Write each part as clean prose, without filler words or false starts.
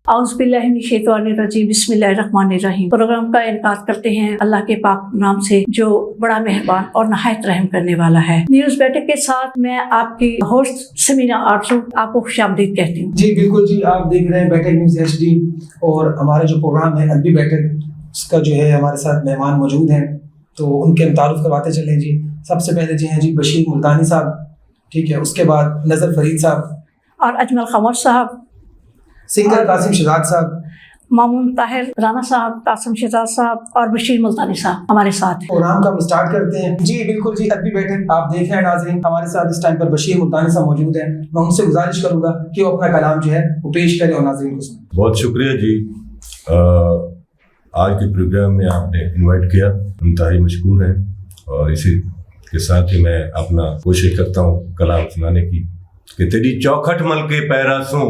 औज़ुबिल्लाहिमिनश्शैतानिर्रजीम बिस्मिल्लाहिर्रहमानिर्रहीम। प्रोग्राम का इनकार करते हैं अल्लाह के पाक नाम से जो बड़ा मेहरबान और नहायत रहम करने वाला है। न्यूज़ बैठक के साथ मैं आपकी होस्ट समीना आरज़ू आपको खुशामदीद कहती हूँ। जी बिल्कुल जी, आप देख रहे हैं बैठक न्यूज़ HD और हमारा जो प्रोग्राम है अदबी बैठक उसका जो है हमारे साथ मेहमान मौजूद हैं, तो उनके हम तारुफ करवाते चलें जी। सबसे पहले जी हैं जी बशीर मुल्तानी साहब, ठीक है, उसके बाद नज़र फरीद साहब और अजमल खमर साहब, सिंगर कासिम शहजाद साहब, मामून ताहिर राना साहब, कासिम शहजाद साहब और बशीर मुल्तानी साहब हमारे साथ हैं। प्रोग्राम का हम स्टार्ट करते हैं जी। बिल्कुल जी, अदबी बैठक आप देख रहे हैं नाज़रीन, हमारे साथ इस टाइम पर बशीर मुल्तानी साहब मौजूद हैं। मैं उनसे गुजारिश करूंगा कि वो अपना कलाम जो है वो पेश करें और नाज़रीन को सुनाएं। बहुत शुक्रिया जी, आज के प्रोग्राम में आपने इनवाइट किया, इंतहाई मशकूर हैं। और इसी के साथ ही मैं अपना कोशिश करता हूँ कलाम सुनाने की कि तेरी चौखट मल के पैरा सूं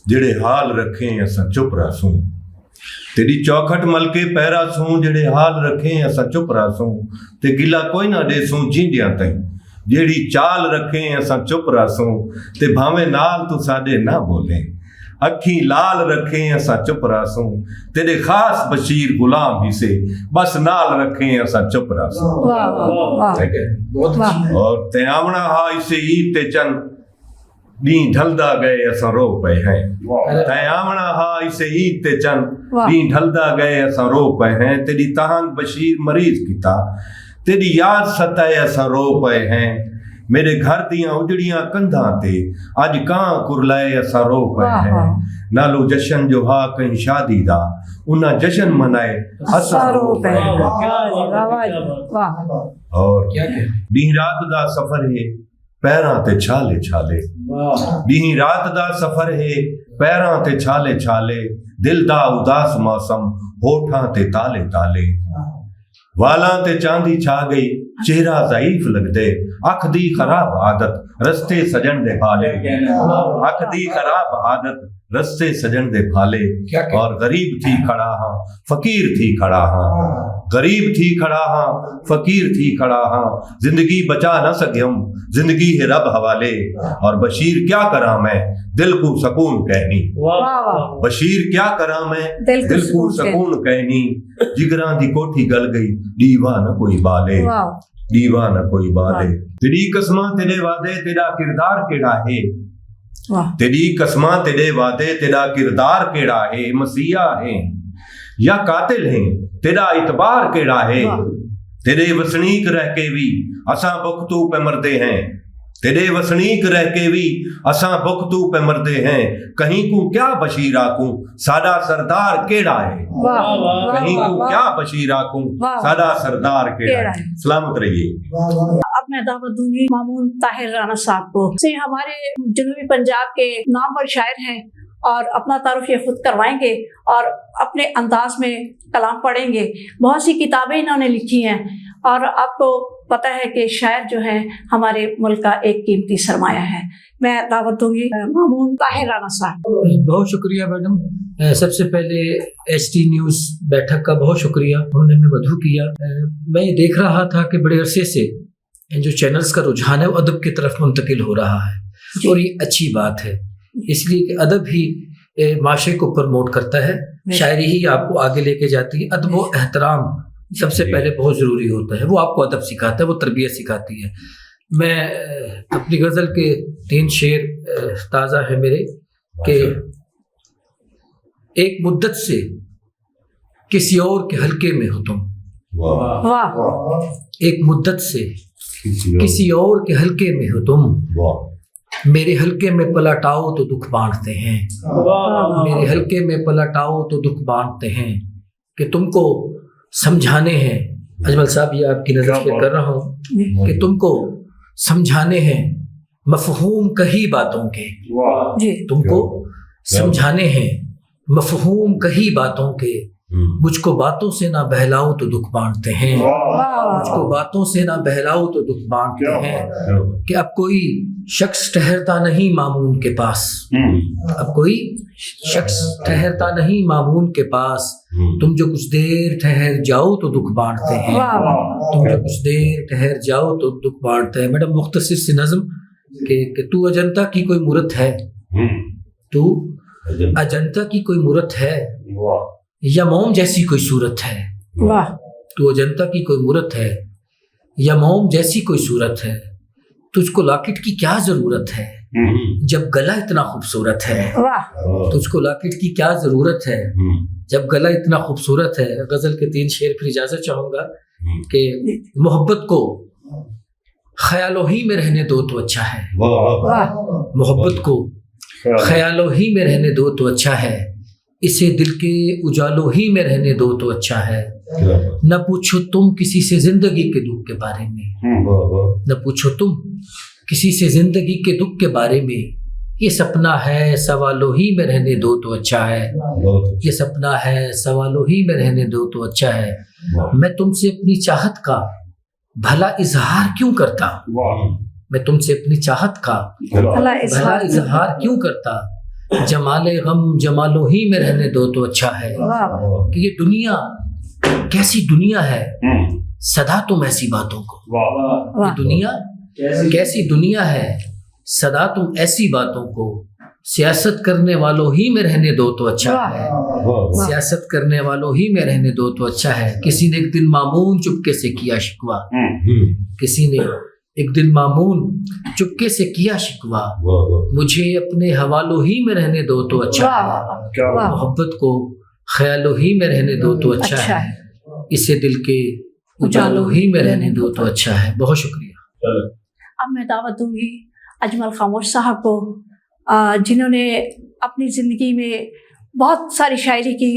जेड़े हाल रखें असां चुप रासूं। तेरी चौखट मल के पैरा सूं जेड़े हाल रखें असां चुप रासूं। ते गिला कोई ना देसूं जींदियां ताईं जेड़ी चाल रखें असां चुप रासूं। ते भावें नाल तू साडे ना बोलें अखी लाल रखें असां चुप रासूं। तेरे खास बशीर गुलाम ही से बस नाल रखें असां चुप रासूं। ठीक है, बहुत अच्छी। और ते आवना हा इसे ईद ते चंद दी ढलदा गए असां रो पे हैं। ते आवना हा इसे ईद ते चंद दी ढलदा गए असां रो पे हैं। तेरी तहान बशीर मरीज किता तेरी याद सताए असां रो पे हैं। मेरे घर दियां उजड़ियां कंधां ते अज कां कुरलाए असां रो पे हैं। नालो जशन जो हा कहीं शादी दा उन्हां जशन मनाए असां रो पे हैं। और दी रात दा सफर है पैरां ते छाले छाले। दी रात दा सफर है पैरां ते छाले छाले। दिल दा उदास मौसम होठां ते ताले ताले। वालां ते चांदी छा गई चेहरा ज़ईफ लगदे। अख दी खराब आदत रस्ते सजन दे भाले। अख दी खराब आदत रस्ते सजन दे भाले। और गरीब थी खड़ा हाँ फकीर थी खड़ा हाँ। गरीब थी खड़ा हाँ फकीर थी खड़ा हाँ। जिंदगी बचा न सक्यम जिंदगी है रब हवाले। और बशीर क्या करा मैं दिल को सकून कहनी। बशीर क्या करा मैं दिल को सकून कहनी। जिगरां दी कोठी गल गई दीवा न कोई बाले। दीवा न कोई बाले। तेरी कसमां तेरे वादे तेरा किरदार केड़ा है। तेरी कसमां तेरे वादे तेरा किरदार केड़ा है। मसीहा है या कातिल है तेरा इतबार केड़ा है। तेरे वसनीक रह के भी असां बुख्तू पे मरते हैं। तेरे वसनीक रह के भी असां बुख्तू पे मरते हैं। कहीं को क्या बशीर आकूं साडा सरदार केड़ा है। कहीं को क्या बशीर आकूं साडा सरदार केड़ा है। सलामत रहिए। अब मैं दावत दूंगी मामून ताहिर राना साहब को। से हमारे जनूबी पंजाब के नामवर शायर हैं और अपना तारुफ ये खुद करवाएंगे और अपने अंदाज में कलाम पढ़ेंगे। बहुत सी किताबें इन्होंने लिखी हैं और आपको पता है कि शायर जो है हमारे मुल्क का एक कीमती सरमाया है। मैं दावत दूंगी मामून ताहिर राना साहब। बहुत शुक्रिया मैडम। सबसे पहले HD न्यूज़ बैठक का बहुत शुक्रिया, उन्होंने हमें मदहू किया। मैं ये देख रहा था कि बड़े अरसे से जो चैनल्स का रुझान है वो अदब की तरफ मुंतकिल हो रहा है और ये अच्छी बात है, इसलिए कि अदब ही माशरे को प्रमोट करता है, शायरी ही आपको आगे लेके जाती है। अदब व एहतराम सबसे पहले बहुत ज़रूरी होता है, वो आपको अदब सिखाता है, वो तरबियत सिखाती है। मैं अपनी गज़ल के 3 शेर ताज़ा है मेरे कि एक मुद्दत से किसी और के हल्के में हो तुम। एक मुद्दत से किसी और के हल्के में हो तुम। मेरे हल्के में पलटाओ तो दुख बांटते हैं। मेरे हल्के में पलटाओ तो दुख बांटते हैं कि तुमको समझाने हैं। अजमल साहब ये आपकी नज़र पे कर रहा हूँ कि तुमको समझाने हैं मफहूम कही बातों के। तुमको समझाने हैं मफहूम कही बातों के। मुझको बातों से ना बहलाओ तो दुख बांटते हैं। मुझको बातों से ना बहलाओ तो दुख बांटते हैं कि अब कोई शख्स ठहरता नहीं मामून के पास। अब कोई शख्स ठहरता नहीं मामून के पास। तुम जो कुछ देर ठहर जाओ तो दुख बांटते हैं। तुम जो कुछ देर ठहर जाओ तो दुख बांटते हैं। मैडम मुख्तसर सी नज़म कि तू अजंता की कोई मूरत है। तू अजंता की कोई मूरत है वाह या मोम जैसी कोई सूरत है। वाह तू अजंता की कोई मूरत है या मोम जैसी कोई सूरत है, तुझको लॉकेट की क्या जरूरत है जब गला इतना खूबसूरत है। वाह तुझको लॉकेट की क्या जरूरत है जब गला इतना खूबसूरत है। गजल के 3 शेर फिर इजाजत चाहूंगा कि मोहब्बत को ख्यालों ही में रहने दो तो अच्छा है। वाह मोहब्बत को ख्यालों ही में रहने दो तो अच्छा है, इसे दिल के उजालों ही में रहने दो तो अच्छा है। न पूछो तुम किसी से जिंदगी के दुख के बारे में, न पूछो तुम किसी से जिंदगी के दुख के बारे में, ये सपना है सवालों ही में रहने दो तो अच्छा है। ये सपना है सवालों ही में रहने दो तो अच्छा है। मैं तुमसे अपनी चाहत का भला इजहार क्यों करता, मैं तुमसे अपनी चाहत का भला इजहार क्यों करता, जमाले गम जमालों ही में रहने दो तो अच्छा है। कि ये दुनिया कैसी दुनिया है, सदा तुम ऐसी बातों को, ये दुनिया कैसी दुनिया है, सदा तुम ऐसी बातों को सियासत करने वालों ही में रहने दो तो अच्छा है। सियासत करने वालों ही में रहने दो तो अच्छा है। किसी ने एक दिन मामून चुपके से किया शिकवा, किसी ने एक दिन मामून चुपके से किया शिकवा, मुझे अपने हवालों ही में रहने दो तो अच्छा है। मोहब्बत को ख्यालों ही में रहने दो तो अच्छा है, इसे दिल के उजालों ही में रहने दो तो अच्छा है। बहुत शुक्रिया। अब मैं दावत दूंगी अजमल खामोश साहब को, जिन्होंने अपनी ज़िंदगी में बहुत सारी शायरी की,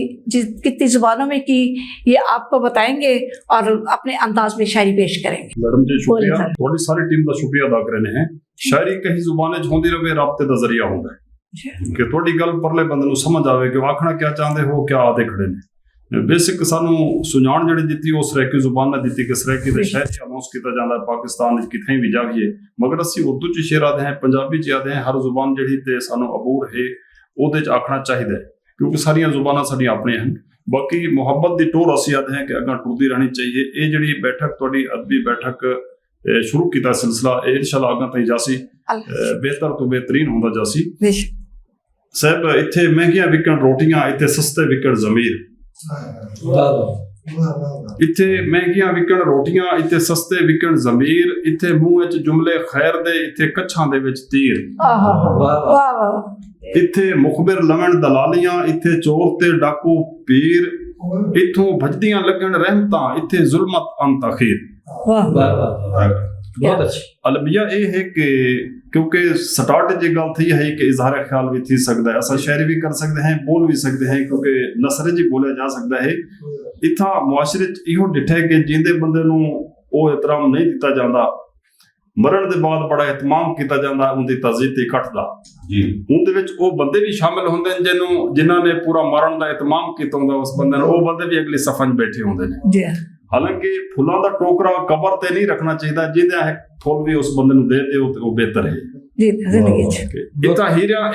कितनी ज़ुबानों में की, ये आपको बताएंगे और अपने अंदाज में शायरी पेश करेंगे। मैडम जी शुक्रिया, थोड़ी सारी टीम का शुक्रिया अदा करने हैं। शायरी कहीं जुबाने होंदी रहे, राबते का जरिया होता है कि थोड़ी गल परले बंदे नूं समझ आवे कि आखना क्या चाहते हो, क्या आदे खड़े ने। बेसिक सानू सुझाण जिहड़ी दित्ती उस सराइकी जुबान ने दित्ती कि सराइकी दे शायर अनाउंस किया जाता है पाकिस्तान कितें भी जाइए, मगर असीं उर्दू च शेर आते हैं, पंजाबी च आते हैं। हर जुबान जिहड़ी ते सानू अबूर है ओहदे च आखना चाहिए, क्योंकि सारियां जुबानां साडियां अपनियां हैं। बाकी मुहब्बत दी टोर असीं आते हैं कि अग्गां टुरदी रहनी चाहिए। ये जिहड़ी बैठक तुहाडी अदबी बैठक शुरू कीता सिलसिला, इंशाअल्लाह अग्गां ताईं जासी बेहतर तो बेहतरीन हुंदा जासी। साहब इत्थे महंगियां विकण रोटियां, इत्थे सस्ते विकण ज़मीर, इत्थे महंगियां विकण रोटियां, इत्थे सस्ते विकण ज़मीर, इत्थे मुंह विच जुमले खैर दे, इत्थे कच्छां दे विच तीर, इत्थे मुखबिर लवण दलालियां, इत्थे चोर ते डाकू पीर, इत्थों भजदियां लगन रहमतां, इत्थे जुल्मत अंत अखीर। बहुत अच्छी अलमिया ये है कि क्योंकि स्टार्ट जी गल थी है कि इजहार ख्याल भी थी सकता है, असा शायरी भी कर सकते हैं, बोल भी सकते हैं, क्योंकि नसरे जी बोलिया जा सकता है। इत्था मुआशरे इहो डिठे कि जिंदे बंदे नूं ओ एहतराम नहीं दिता जाता, मरण दे बाद बड़ा एहतमाम किया जाता उनकी तज़ीत ते घटदा जी। उनदे विच ओ बंदे भी शामिल होंदे ने जिन्हां ने पूरा मरण दा एहतमाम कीता हुंदा, उस बंदे ने ओ बंदे भी अगली सफा च बैठे होंदे ने। हालांकि फुलों का टोकरा कबर ते नहीं रखना चाहिए, जिंदा है फुल भी उस बंदे दे दे वो बेहतर है।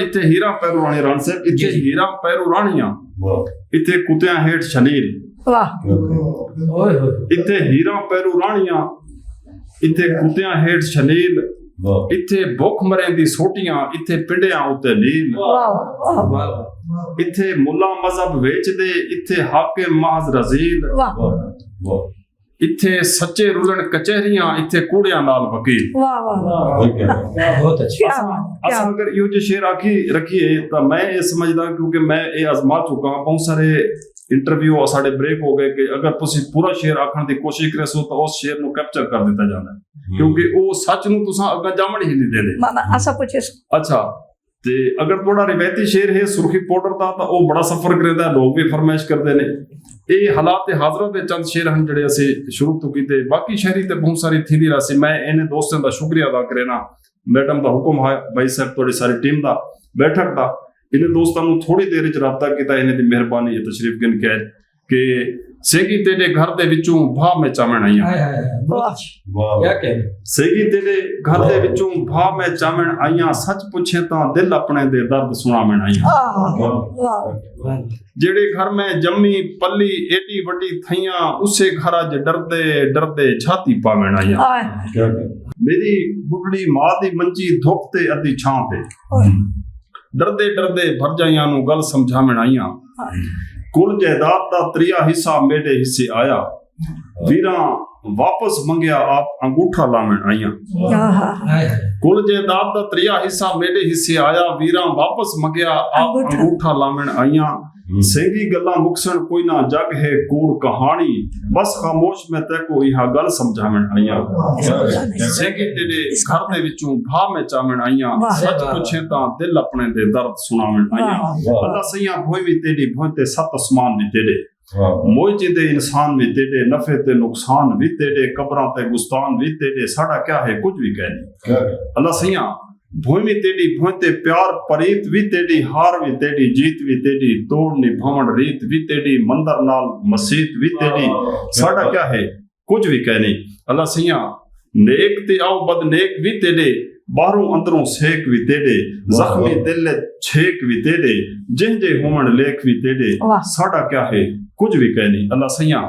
इत्थे हीरा पैरू राणी राण साहब, इत्थे हीरा पैरू राणियां, इत्थे कुत्तियां हेठ छलील, इत्थे हीरा पैरू राणियां, इत्थे कुत्तियां हेठ छलील, इत्थे भुख मरें दी सोटियां, इत्थे पिंडियां उत्ते लील, इत्थे मुल्ला मजहब वेच दे, इत्थे हाकिम महज रजील, इत्थे सच्चे रुलन कचहरियां, इत्थे कूड़ियां नाल वकील। बहुत अच्छी। असा अगर यो जो शेर आखी रखिए तो मैं ये समझदा, क्योंकि मैं ये आजमा चुका हूं, बहुत सारे इंटरव्यू साडे ब्रेक हो गए कि अगर तुसी पूरा शेर आखण दी कोशिश करे सो तो उस शेर नु कैप्चर कर दिता जांदा है, क्योंकि वो सच नु तुसा अग्गा जामण ही नहीं देंदे। ऐसा पूछे अच्छा ते अगर थोड़ा रिवायती शेर है सुर्खी पाउडर दा तो वो बड़ा सफर करदा, लोग भी फरमाइश करदे ने। ये हालात हाजरा दे चंद शेर हैं जिहड़े असी शुरू तो कीते, बाकी शायरी ते बहुत सारी थी रही। मैं इन्हें दोस्तों का शुक्रिया अदा करेना, मैडम का हुक्म है भाई साहब थोड़ी सारी टीम का बैठक का, इन्हें दोस्तों थोड़ी देर च रबता किया, इन्हें दी मेहरबानी है तशरीफ गिन के कि सेगी तेरे घर दे विचों भा में चावण आईयां, सेगी तेरे घर दे विचों भा में चावण आईयां, सच पूछे तां दिल अपने दे दर्द सुनावण आईयां। जेड़े घर में जम्मी पली एडी वड्डी थैयां, उसे घर अज डरदे डरदे छाती पावण आईयां। मेरी बुढ़ड़ी मां दी मंजी धुप ते अद्धी छां ते, डरदे डरदे भरजाइयां नूं गल समझावण आईयां। कुल जायदाद दा 3 हिस्सा मेरे हिस्से आया, वीरां वापस मंगया आप अंगूठा लावण आईयां। कुल जायदाद दा 3 हिस्सा मेरे हिस्से आया, वीरां वापस मंगया आप अंगूठा लावण आईयां। सेंगी गल्लां मुकसण कोई ना जग है कूड़ कहानी, बस खामोश मैं तैको इहा गल समझावण आईयां। सेंगी तेरे घर दे विचों भा में चावण आईयां, सच पुछे तां दिल अपने दे दर्द सुनावण आईयां। अल्लाह सैयां भोई भी तेरी भोई ते 7 आसमान भी तेरे, मोइजे दे इंसान भी तेरे, नफे ते नुकसान भी तेरे, कब्रां ते गुस्तान भी तेरे, साडा क्या है कुछ भी कह नहीं। अल्लाह सैयां भूमि तेरी भोंते प्यार परीत भी तेरी, हार भी तेरी, जीत भी तेरी, तोड़ निभावण रीत भी तेरी, मंदर नाल मसीत भी तेरी, साडा क्या है कुछ भी कह नहीं। अल्लाह सैयां नेक ते आओ बदनेक भी तेरे, बाहरों अंदरों सेक भी तेरे, जख्मी दिल छेक भी तेरे, जिंजे होवण लेख भी तेरे, साडा क्या है कुछ भी कह नहीं। अल्लाह सैयां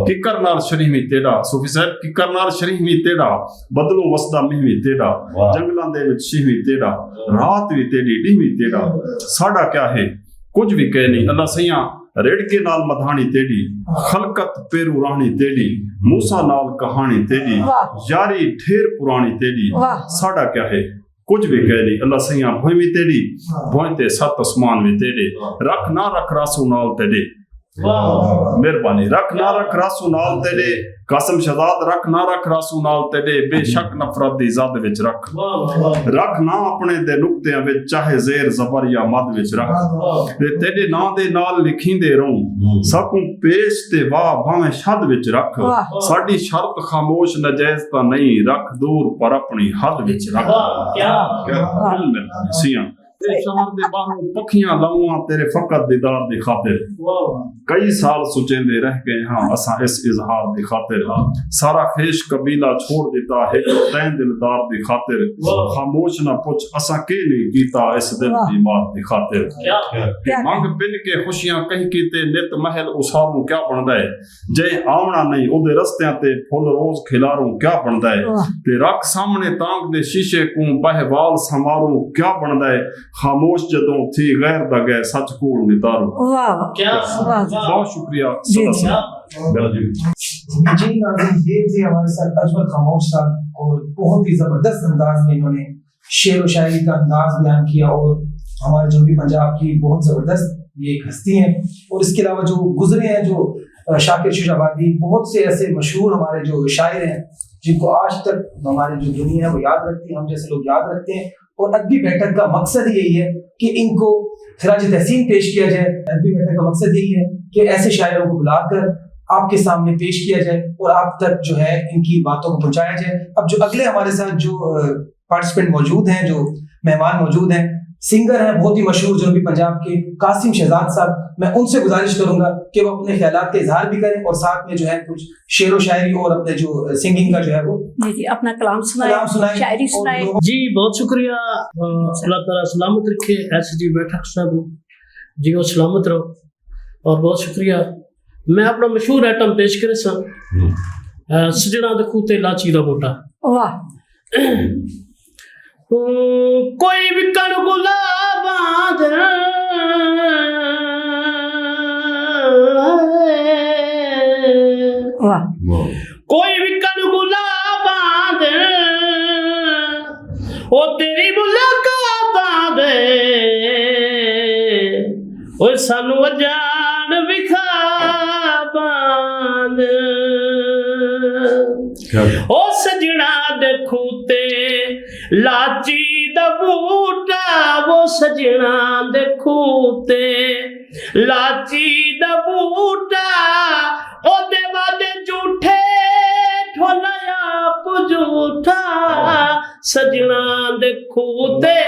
किकर नाल शरीह भी तेरा, सूफी साहब किकर नाल शरीह भी तेरा, बदलों वसदा मीह भी तेरा, जंगलां दे विच शीह भी तेरा, रात भी तेरी डी भी तेरा, साडा क्या है कुछ भी कह नहीं। अल्लाह सैयां रेड़के नाल मधानी तेरी, खलकत पेरू रानी तेरी, मूसा नाल कहानी तेरी, यारी ढेर पुरानी तेरी, साडा क्या है कुछ भी कह नहीं। अल्लाह सैयां भोई भी तेरी, भोई ते 7 आसमान भी तेरे, रख ना रख रासू नाल तेरे, मेहरबानी रख ना रख रासू नाल तेरे, कासिम शहजाद रख ना रख रासू नाल तेरे, बेशक नफरत दी ज़द विच रख, रख ना अपने दे नुक्तियां विच, चाहे ज़ेर ज़बर या मद विच रख, ते तेरे नां दे नाल लिखींदे रहूं, सकूं पेश ते वाह भावें शद विच रख, साडी शर्त खामोश नजायज़ तां नहीं, रख दूर पर अपनी हद विच रख। सियां शहर दे बाहरों पखियां लाऊं तेरे फकत दीदार दी खातिर, कई साल सुचेंदे रह गए हाँ असा इस इजहार दी खातिर, सारा खेश कबीला छोड़ दिता है तैं दिलदार दी खातिर, खामोश ना पुछ असा के नहीं कीता इस दिल बीमार दी खातिर, मंग पिन के खुशियां कहीं कीते नित महल उसारूं क्या बनदा है, जे आवना नहीं ओदे रस्तियां ते फुल रोज खिलारूं क्या बनदा है, ते रख सामने तांग दे शीशे को बहवाल समारूं क्या बनदा है, खामोश जदों थी गैर दा गए सच कूड़ नितारूं। बहुत शुक्रिया। जी नाज़रीन, ये थे हमारे साथ अजमल खामोश साहब और बहुत ही जबरदस्त अंदाज में इन्होंने शेर व शायरी का अंदाज बयान किया और हमारे जनूबी पंजाब की बहुत जबरदस्त ये एक हस्ती है। और इसके अलावा जो गुजरे हैं जो शाकिर शुजाबादी, बहुत से ऐसे मशहूर हमारे जो शायर हैं जिनको आज तक हमारी जो दुनिया है वो याद रखती है, हम जैसे लोग याद रखते हैं। और अदबी बैठक का मकसद यही है कि इनको खिराज तहसीन पेश किया जाए। अदबी बैठक का मकसद यही है कि ऐसे शायरों को बुलाकर आपके सामने पेश किया जाए और आप तक जो है इनकी बातों को पहुंचाया जाए। अब जो अगले हमारे साथ जो पार्टिसिपेंट मौजूद हैं, जो मेहमान मौजूद हैं, सिंगर हैं बहुत ही मशहूर जनूबी पंजाब के कासिम शहजाद साहब, मैं उनसे गुजारिश करूंगा कि वो अपने ख्यालात का इजहार भी करें और साथ में जो है कुछ शेर व शायरी और अपने जो सिंगिंग का जो है वो जी अपना कलाम सुनाए, शायरी सुनाए। जी बहुत शुक्रिया, अल्लाह ताला सलामत रखे एसडी बैठक साहब जी, वो सलामत रहो और बहुत शुक्रिया। मैं अपना मशहूर आइटम पेश करे सजना दे खूते लाची दा बूटा। वाह। कोई विकन गुलाबां दे कोई विकन गुलाबां दे ओ तेरी मुलाकातां दे ओ सानू अजान विखाबां दे ओ सजना दे खूते लाची दा बूटा, वो सजना दे खूते लाची दा बूटा, ओ दे वादे झूठे ठोलाया झूठा, सजना दे खूते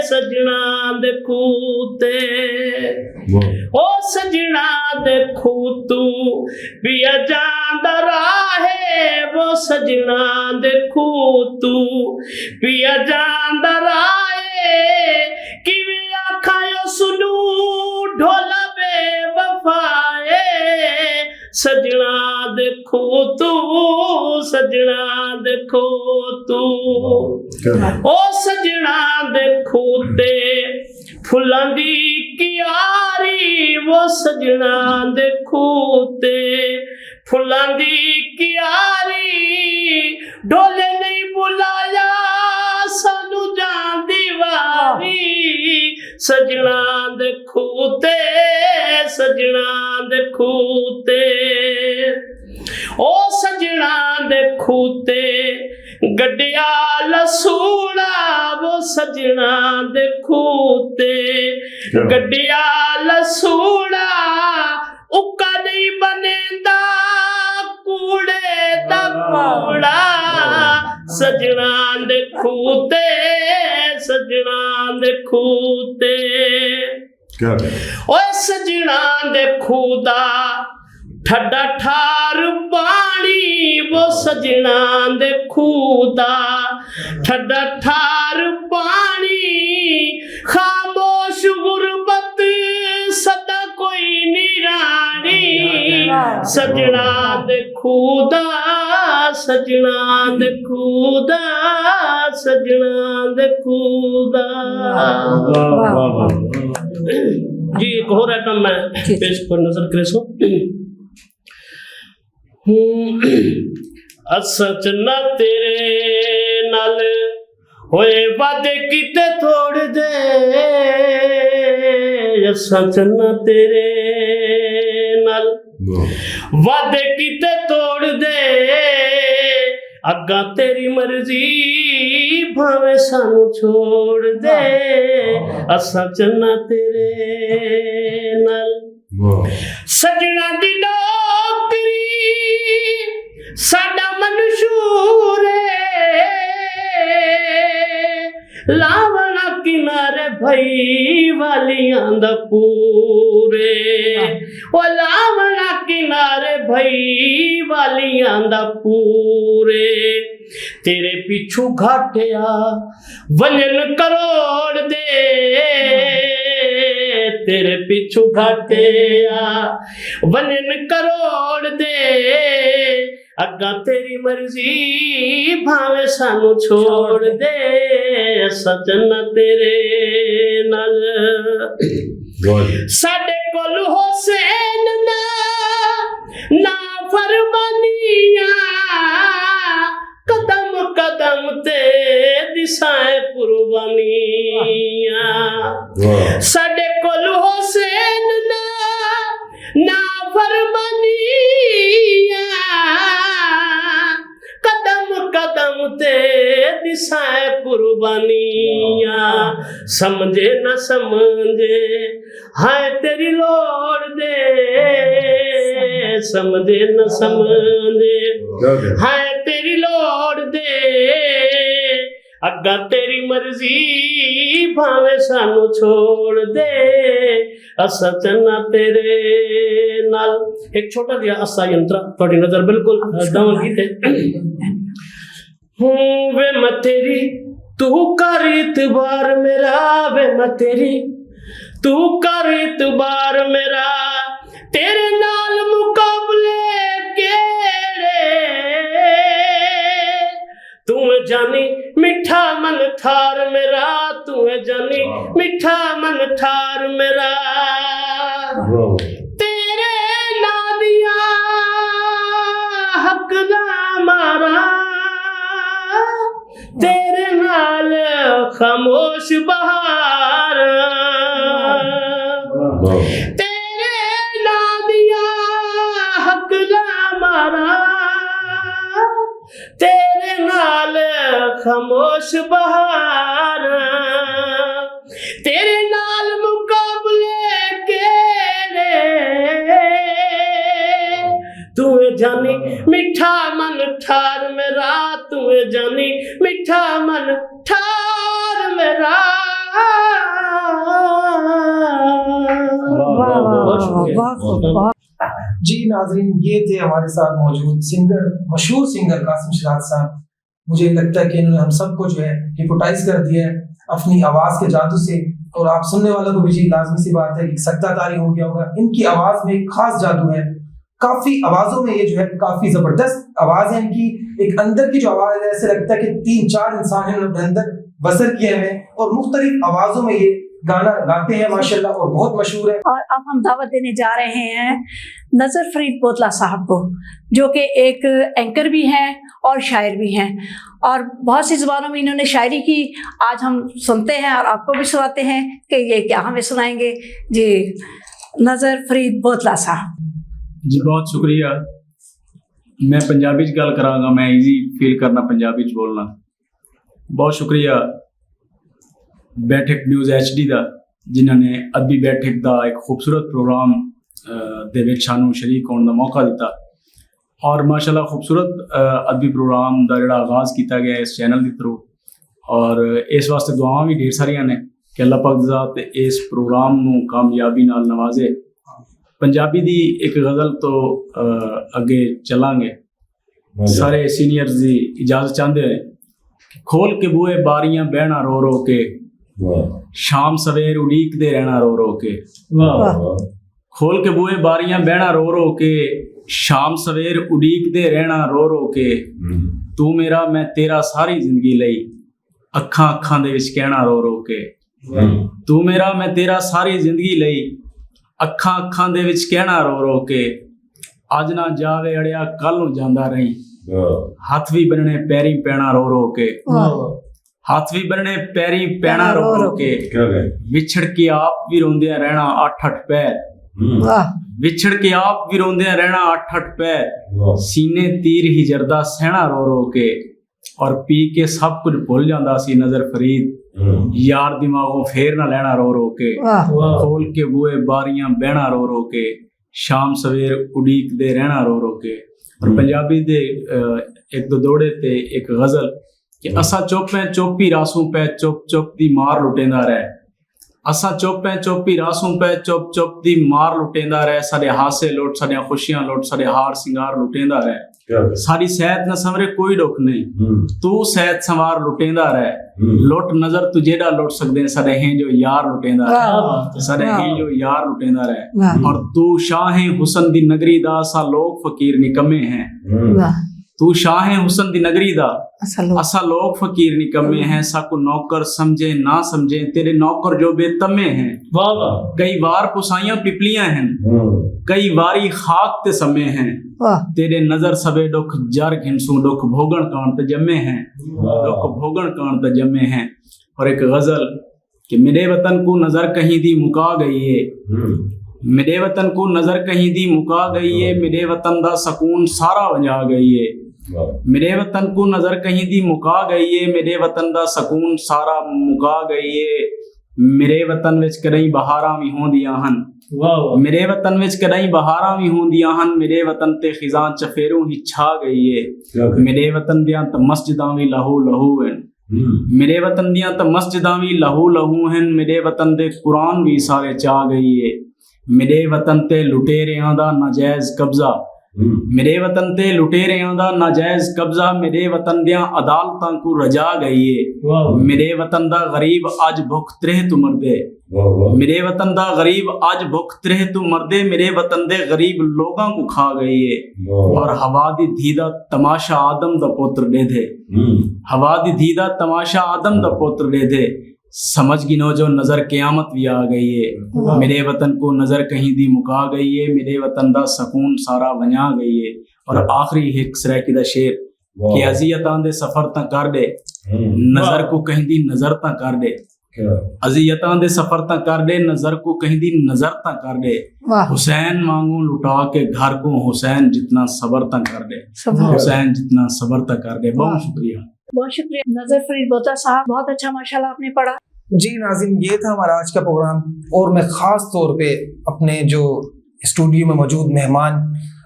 सजना दे खूते ओ सजना दे खूतू पिया जांदा राहे, वो सजना दे खूतू पिया जांदा राहे, किवें आखायो सुनू ढोला बेवफाए, सजना देखो तू सजना देखो तू ओ सजना देखो ते फुल्लां दी क्यारी वो सजना दे खूते फुल्लां दी क्यारी डोले नहीं बुलाया सानू जान दी वारी सजना दे खूते सजना दे खूते ओ सजना दे खूते गड्डिया लसूड़ा वो सजना दे खूते गड्डिया लसूड़ा उक्का नहीं बनेंदा कूड़े दा कूड़ा सजना दे खूते सजना दे खूते क्या ओए सजना दे खूदा ठड्डा ठार पानी वो सजना दे खूदा ठड्डा ठार पानी खामोश गुरबत सदा कोई निरानी सजना दे खूदा सजना दे खूदा सजना दे खूदा जी एक और आइटम मैं पेश पर नजर करे सो सच ना तेरे नाल होए वादे कीते तोड़ दे सच ना तेरे नाल वादे कीते तोड़ दे अग्गा तेरी मर्जी भावे सानू छोड़ दे सच ना तेरे नाल सजना दी नौकरी साडा मंशूर लावना किनारे भई वालियां दा पूरे ओ लावना किनारे भई वालियां दा पूरे तेरे पिछू घाटिया वजन करोड़ दे तेरे पिछू घाटिया वजन करोड़ दे अग्गा तेरी मर्जी भावे सानू छोड़ दे सजना तेरे नाल साडे कोल हुसैन ना फरमानिया कदम कदम ते दिशाएं कुर्बानिया साडे कोल हुसैन ना फरमानिया कदम कदम ते दिशाएं कुर्बानिया समझे न समझे हाय तेरी लोड़ दे समझे न समझे हाय तेरी लोड़ दे अग्गा तेरी मर्जी भावे सानू छोड़ दे सजना तेरे नाल एक छोटा जिहा असा यंत्र थोड़ी नजर बिल्कुल दवा कीते वे मैं तेरी तू कर इतबार मेरा वे मैं तेरी तू कर इतबार मेरा तेरे नाल मुकाबले केड़े तू जानी मिठा मन ठार मेरा तू जानी मिठा मन ठार मेरा तेरे नादिया हक ना मारा तेरे नाल खामोश बहार तेरे नादिया हक ना मारा तेरे नाल खामोश बहार तेरे नाल मुकाबले केड़े तू जानी मिठा मन ठार मेरा तू जानी मिठा मन ठार मेरा जी नाज़रीन, ये थे हमारे साथ मौजूद सिंगर, मशहूर सिंगर कासिम शराद साहब। मुझे लगता है कि इन्होंने हम सबको जो है हिप्नोटाइज कर दिया है अपनी आवाज़ के जादू से, और आप सुनने वालों को भी जी लाजमी सी बात है कि सक्तातारी हो गया होगा। इनकी आवाज़ में एक खास जादू है, काफ़ी आवाज़ों में ये जो है काफ़ी ज़बरदस्त आवाज़ है इनकी। एक अंदर की जो आवाज़ है ऐसे लगता है कि 3-4 इंसान इन्होंने अंदर बसर किए हैं और मुख्तलिफ आवाज़ों में ये गाना गाते हैं माशाल्लाह और बहुत मशहूर है। और अब हम दावत देने जा रहे हैं नज़र फरीद बोतला साहब को, जो कि एक एंकर भी हैं और शायर भी हैं, और बहुत सी ज़ुबानों में इन्होंने शायरी की। आज हम सुनते हैं और आपको भी सुनाते हैं कि ये क्या हमें सुनाएंगे। जी, नज़र फरीद बोतला साहब। जी बहुत शुक्रिया। मैं पंजाबी च गल करांगा, मैं ईजी फील करना पंजाबी च बोलना। बहुत शुक्रिया बैठक न्यूज़ HD ਦਾ, ਜਿਨ੍ਹਾਂ ਨੇ ਅਦਬੀ ਬੈਠਕ ਦਾ ਇੱਕ ਖੂਬਸੂਰਤ ਪ੍ਰੋਗਰਾਮ ਦੇ ਵਿੱਚ ਸਾਨੂੰ ਸ਼ਰੀਕ ਹੋਣ ਦਾ ਮੌਕਾ ਦਿੱਤਾ। ਔਰ ਮਾਸ਼ਾਅੱਲਾ ਖੂਬਸੂਰਤ ਅਦਬੀ ਪ੍ਰੋਗਰਾਮ ਦਾ ਜਿਹੜਾ ਆਗਾਜ਼ ਕੀਤਾ ਗਿਆ ਇਸ ਚੈਨਲ ਦੇ ਥਰੂ, ਔਰ ਇਸ ਵਾਸਤੇ ਦੁਆਵਾਂ ਵੀ ਢੇਰ ਸਾਰੀਆਂ ਨੇ ਕਿ ਅੱਲਾਹ ਪਾਕ ਜ਼ਾਤ ਇਸ ਪ੍ਰੋਗਰਾਮ ਨੂੰ ਕਾਮਯਾਬੀ ਨਾਲ ਨਵਾਜ਼ੇ। ਪੰਜਾਬੀ ਦੀ ਇੱਕ ਗਜ਼ਲ ਤੋਂ ਅੱਗੇ ਚੱਲਾਂਗੇ। ਸਾਰੇ ਸੀਨੀਅਰਸ ਦੀ ਇਜਾਜ਼ਤ ਚਾਹੁੰਦੇ ਹੋਏ, ਖੋਲ ਕੇ ਬੂਹੇ ਬਾਰੀਆਂ ਬਹਿਣਾ ਰੋ ਰੋ ਕੇ, ਸ਼ਾਮ ਸਵੇਰ ਉਡੀਕਦੇ ਰਹਿਣਾ ਰੋ ਰੋ ਕੇ। ਖੋਲ ਕੇ ਬੂਹੇ ਬਾਰੀਆਂ ਬਹਿਣਾ ਰੋ ਰੋ ਕੇ, ਸ਼ਾਮ ਸਵੇਰ ਉਡੀਕਦੇ ਰਹਿਣਾ ਰੋ ਰੋ ਕੇ। ਤੂੰ ਮੇਰਾ ਮੈਂ ਤੇਰਾ ਸਾਰੀ ਜ਼ਿੰਦਗੀ ਲਈ, ਅੱਖਾਂ ਅੱਖਾਂ ਦੇ ਵਿੱਚ ਕਹਿਣਾ ਰੋ ਰੋ ਕੇ। ਤੂੰ ਮੇਰਾ ਮੈਂ ਤੇਰਾ ਸਾਰੀ ਜ਼ਿੰਦਗੀ ਲਈ, ਅੱਖਾਂ ਅੱਖਾਂ ਦੇ ਵਿੱਚ ਕਹਿਣਾ ਰੋ ਰੋ ਕੇ। ਅੱਜ ਨਾ ਜਾਵੇ ਅੜਿਆ ਕੱਲ ਨੂੰ ਜਾਂਦਾ ਰਹੀਂ, ਹੱਥ ਵੀ ਬੰਨਣੇ ਪੈਰੀ ਪੈਣਾ ਰੋ ਰੋ ਕੇ। ਹੱਥ ਵੀ ਬੰਨਣੇ ਪੈਰੀ ਪੈਣਾ ਰੋ ਰੋ ਕੇ। ਵਿਛੜ ਕੇ ਆਪ ਵੀ ਰੋਂਦਿਆਂ ਰਹਿਣਾ 8-8 ਪੈਰ, ਵਿਛੜ ਕੇ ਆਪ ਵੀ ਰੋਂਦਿਆਂ ਰਹਿਣਾ 8-8 ਪੈਰ। ਸੀਨੇ ਤੀਰ ਹੀ ਜਰਦਾ ਸਹਿਣਾ ਰੋ ਰੋ ਕੇ। ਔਰ ਪੀ ਕੇ ਸਭ ਕੁਝ ਭੁੱਲ ਜਾਂਦਾ ਸੀ ਨਜ਼ਰ ਫਰੀਦ, ਯਾਰ ਦਿਮਾਗੋਂ ਫੇਰ ਨਾ ਲੈਣਾ ਰੋ ਰੋ ਕੇ। ਖੋਲ ਕੇ ਬੂਹੇ ਬਾਰੀਆਂ ਬਹਿਣਾ ਰੋ ਰੋ ਕੇ, ਸ਼ਾਮ ਸਵੇਰ ਉਡੀਕਦੇ ਰਹਿਣਾ ਰੋ ਰੋ ਕੇ। ਔਰ ਪੰਜਾਬੀ ਦੇ ਇੱਕ ਦੋ ਦੋੜੇ ਤੇ ਇੱਕ ਗਜ਼ਲ ਕਿ ਅਸਾਂ ਚੁੱਪੈਂ ਚੁੱਪੀ ਰਾਸੂ ਪੈ ਚੁੱਪ ਚੁੱਪ ਦੀ ਮਾਰ ਲੁਟੇਂਦਾ ਰਹਿ। ਅਸਾਂ ਚੁੱਪੈਂ ਚੁੱਪੀ ਰਾਸੂ ਪੈ ਚੁੱਪ ਚੁੱਪ ਦੀ ਮਾਰ ਲੁਟੇਂਦਾ ਰਹਿ। ਸਾਡੇ ਹਾਸੇ ਲੁੱਟ, ਸਾਡੀਆਂ ਖੁਸ਼ੀਆਂ ਲੁੱਟ, ਸਾਡੇ ਹਾਰ ਸਿੰਗਾਰ ਲੁਟੇਂਦਾ ਰਹਿ। ਸਾਡੀ ਸਹਿਤ ਨਾ ਸੰਵਰੇ ਕੋਈ ਦੁੱਖ ਨਹੀਂ, ਤੂੰ ਸਹਿਤ ਸੰਵਾਰ ਲੁਟੇਂਦਾ ਰਹਿ। ਲੁੱਟ ਨਜ਼ਰ ਤੂੰ ਜਿਹੜਾ ਲੁੱਟ ਸਕਦੇ ਸਾਡੇ ਹੈ ਜੋ ਯਾਰ ਲੁਟੇਂਦਾ ਰਹਿ, ਸਾਡੇ ਹੈ ਜੋ ਯਾਰ ਲੁਟੇਂਦਾ ਰਹਿ। ਔਰ ਤੂੰ ਸ਼ਾਹ ਹੁਸਨ ਦੀ ਨਗਰੀ ਦਾ, ਅਸਾਂ ਲੋਕ ਫਕੀਰ ਨਿਕੰਮੇ ਹੈ। तू शाह हुसन दी नगरी दा, असा लोग फकीर निकम्मे हैं। साकु नौकर समझे ना समझे, तेरे नौकर जो बेतमे हैं। कई वार पुसाइयां पिपलियां हैं, कई वारी खाक ते समय हैं। तेरे नजर सबे दुख जर घिनसू, दुख भोगन कान ते जमे हैं, दुख भोगन कान ते जमे हैं। और एक गजल कि मेरे वतन को नजर कहीं दी मुका गई है, मेरे वतन को नजर कहीं दी मुका गई है। मेरे वतन दा सकून सारा वंजा गई है, मेरे वतन को नजर कहीं दी मुका गई है। मेरे वतन दा सकून सारा मुका गई है। मेरे वतन विच कदई बहारां भी होंदियां हन, मेरे वतन विच कदई बहारां भी होंदियां हन। मेरे वतन ते खिजां चफेरों ही छा गई है। मेरे वतन दियां त मस्जिदां भी लहू लहू हैं, मेरे वतन दियां त मस्जिदां भी लहू लहू हैं। मेरे वतन दे कुरान भी सारे चा गई है। मेरे वतन ते लुटेरियां दा नाजायज कब्जा, मेरे वतन ते लुटेरियां दा नाजायज कब्जा। मेरे वतन दियां अदालतां को रजा गई है। मेरे वतन दा गरीब अज भुख त्रेह तू मरदे, मेरे वतन दा गरीब अज भुख त्रेह तू मरदे। मेरे वतन दे गरीब लोगां को खा गई है। और हवा दी धीदा तमाशा आदम दा पुत्र दे दे, हवा दी धीदा तमाशा आदम दा पुत्र दे दे। समझ गिनो जो नजर क़यामत भी आ गई है। मेरे वतन को नजर कहीं दी मुका गई है। मेरे वतन दा सकून सारा वंजा गई है। और आखिरी एक सराकी दा शेर कि अजियतां दे सफर ता कर दे, नजर को कहीं दी नजर ता कर दे। अजियतां दे सफर ता कर दे, नजर को कहीं दी नजर ता कर दे। हुसैन मांगू लुटा के घर को, हुसैन जितना सबर ता कर दे, हुसैन जितना सबर ता कर दे। बहुत शुक्रिया, बहुत शुक्रिया नज़र फरीद बोतला साहब, बहुत अच्छा माशाल्लाह आपने पढ़ा। जी नाज़रीन, ये था हमारा आज का प्रोग्राम। और मैं ख़ास तौर पे अपने जो स्टूडियो में मौजूद मेहमान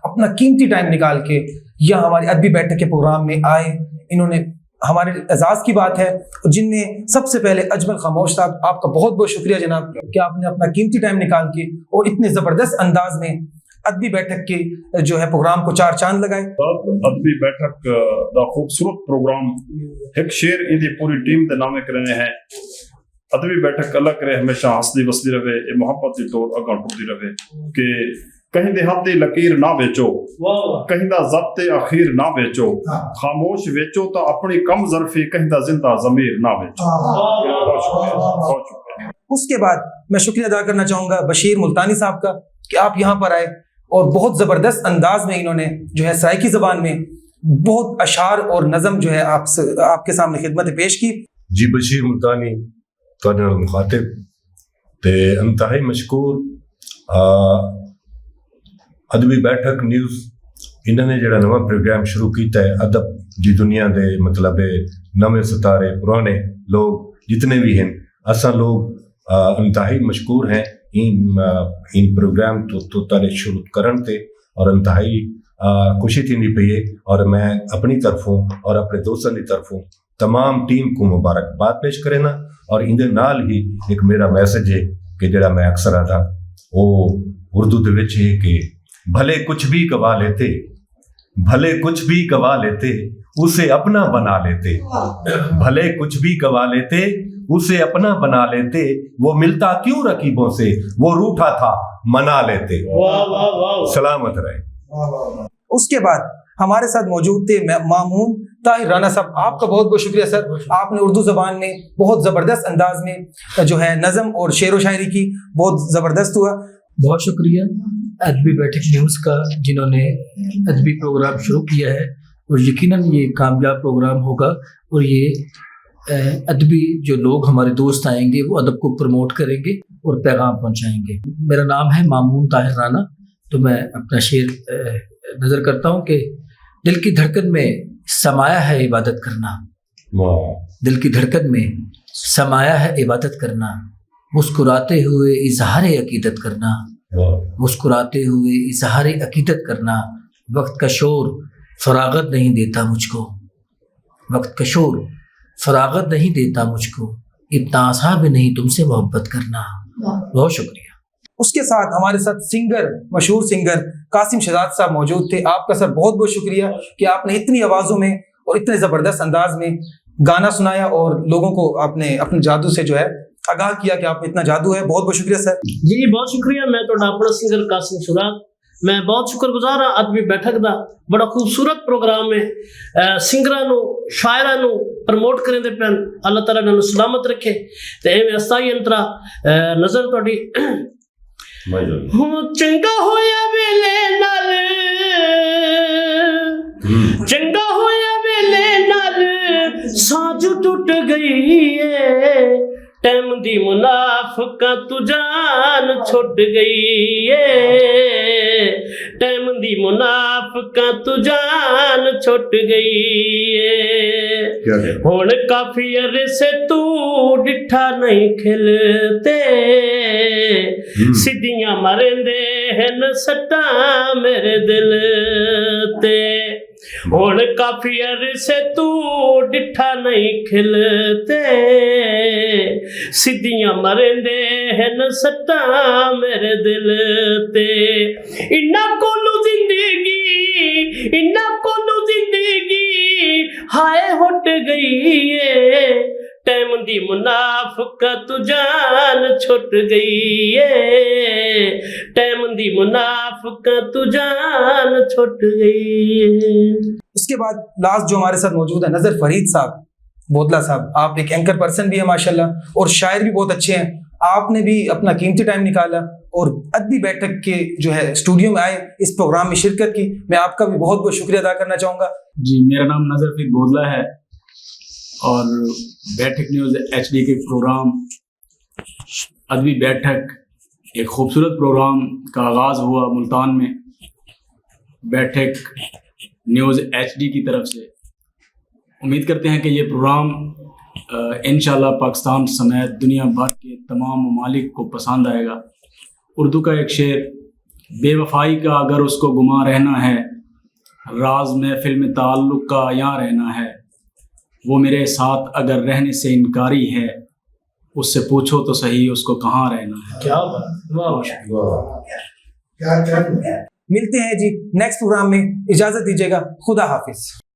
अपना कीमती टाइम निकाल के यहाँ हमारी अदबी बैठक के प्रोग्राम में आए, इन्होंने हमारे एजाज़ की बात है। जिनमें सबसे पहले अजमल खामोश साहब, आपका बहुत बहुत शुक्रिया जनाब कि आपने अपना कीमती टाइम निकाल के और इतने ज़बरदस्त अंदाज में अदबी बैठक के जो है प्रोग्राम को चार चांद लगाए। अदबी बैठक दा खूबसूरत प्रोग्राम एक शेर इनकी पूरी टीम के नामे करने हैं। अदबी बैठक अल्लाह करे हमेशा हंसदी वसदी रहे, मोहब्बत की तौर अगा टुरदी रहे। कि कहीं दे हद दी लकीर ना बेचो, कहीं दा ज़ब्त अखीर ना बेचो, खामोश बेचो तो अपनी कम ज़रफी, कहीं दा जिंदा ज़मीर ना बेचो। बहुत शुक्रिया, बहुत शुक्रिया। اس کے بعد میں شکریہ ادا کرنا چاہوں گا بشیر ملتانی صاحب کا کہ آپ یہاں پر آئے اور بہت زبردست انداز میں انہوں نے جو ہے سرائکی زبان میں بہت اشعار اور نظم جو ہے آپ کے سامنے خدمت پیش کی. جی بشیر ملتانی تواڈے نال مخاطب تے انتہائی مشکور ادبی بیٹھک نیوز انہوں نے جڑا نواں پروگرام شروع کیتا ہے ادب دی دنیا دے مطلب نویں ستارے پرانے لوگ جتنے بھی ہیں اساں لوگ انتہائی مشکور ہیں ان پروگرام تو تارے شروع کرن تے اور انتہائی خوشی تھی پئی ہے اور میں اپنی طرفوں اور اپنے دوستوں کی طرفوں تمام ٹیم کو مبارکباد پیش کرے نا. اور اندے نال ہی ایک میرا میسج ہے کہ جڑا میں اکثر آتا وہ اردو دے وچ ہے کہ بھلے کچھ بھی گوا لیتے بھلے کچھ بھی گوا لیتے اسے اپنا بنا لیتے بھلے کچھ بھی گوا لیتے اسے اپنا بنا لیتے وہ ملتا کیوں رقیبوں سے وہ روٹھا تھا منا لیتے. سلامت رہے. اس کے بعد ہمارے ساتھ موجود تھے مامون طاہر رانا صاحب. آپ کا بہت بہت شکریہ سر. آپ نے اردو زبان میں بہت زبردست انداز میں جو ہے نظم اور شعر و شاعری کی, بہت زبردست ہوا. بہت شکریہ ادبی بیٹھک نیوز کا جنہوں نے ادبی پروگرام شروع کیا ہے اور یقیناً یہ کامیاب پروگرام ہوگا اور یہ ادبی جو لوگ ہمارے دوست آئیں گے وہ ادب کو پروموٹ کریں گے اور پیغام پہنچائیں گے. میرا نام ہے مامون طاہر رانا. تو میں اپنا شعر نظر کرتا ہوں کہ دل کی دھڑکن میں سمایا ہے عبادت کرنا, دل کی دھڑکن میں سمایا ہے عبادت کرنا, مسکراتے ہوئے اظہار عقیدت کرنا, مسکراتے ہوئے اظہار عقیدت کرنا. وقت کا شور فراغت نہیں دیتا مجھ کو, وقت کا شور فراغت نہیں دیتا مجھ کو, اتنا آسان بھی نہیں تم سے محبت کرنا. بہت شکریہ. اس کے ساتھ ہمارے ساتھ سنگر, مشہور سنگر قاسم شہزاد صاحب موجود تھے. آپ کا سر بہت بہت شکریہ کہ آپ نے اتنی آوازوں میں اور اتنے زبردست انداز میں گانا سنایا اور لوگوں کو آپ نے اپنے جادو سے جو ہے آگاہ کیا کہ آپ میں اتنا جادو ہے. بہت بہت شکریہ سر. جی بہت شکریہ. میں تو اپنا سنگر قاسم شہزاد, میں بہت شکر گزار ہاں ادبی بیٹھک دا. بڑا خوبصورت پروگرام ہے. سنگراں نو شاعراں نو پروموٹ کریں دے پن. اللہ تعالیٰ نے سلامت رکھے تے ایویں استائی انترا نظر تہاڈی چنگا ہویا ویلے نال, چنگا ہویا ویلے نال سانج ٹوٹ گئی ہے, ٹائم دی منافقاں تو جان چھٹ گئی ہے, ٹائم دی منافقاں تو جان چھٹ گئی ہے. ہن کافی عرصے تو ڈٹھا نہیں کھلتے, سدھیاں مرندے ہن سٹاں میرے دل تے. ہن کافی عرصے تو ڈٹھا نہیں کھلتے, سدھیاں مرندے ہن سٹاں میرے دل تے. انہاں کولوں زندگی ہائے ہٹ گئی ہے, ٹائم دی منافقت جان چھٹ گئی ہے, ٹائم دی منافقت جان چھٹ گئی ہے. اس کے بعد لاسٹ جو ہمارے ساتھ موجود ہے نظر فرید صاحب بودلا صاحب. آپ ایک اینکر پرسن بھی ہیں ماشاءاللہ اور شاعر بھی بہت اچھے ہیں. آپ نے بھی اپنا قیمتی ٹائم نکالا اور ادبی بیٹھک کے جو ہے اسٹوڈیو میں آئے, اس پروگرام میں شرکت کی. میں آپ کا بھی بہت بہت شکریہ ادا کرنا چاہوں گا. جی میرا نام نظر فرید بودلا ہے اور بیٹھک نیوز ایچ ڈی کے پروگرام ادبی بیٹھک ایک خوبصورت پروگرام کا آغاز ہوا ملتان میں بیٹھک نیوز ایچ ڈی کی طرف سے. امید کرتے ہیں کہ یہ پروگرام انشاءاللہ پاکستان سمیت دنیا بھر کے تمام ممالک کو پسند آئے گا. اردو کا ایک شعر, بے وفائی کا اگر اس کو گما رہنا ہے, راز محفل میں تعلق کا یہاں رہنا ہے, وہ میرے ساتھ اگر رہنے سے انکاری ہے, اس سے پوچھو تو صحیح اس کو کہاں رہنا ہے. کیا بات. ملتے ہیں جی نیکسٹ پروگرام میں. اجازت دیجیے گا. خدا حافظ.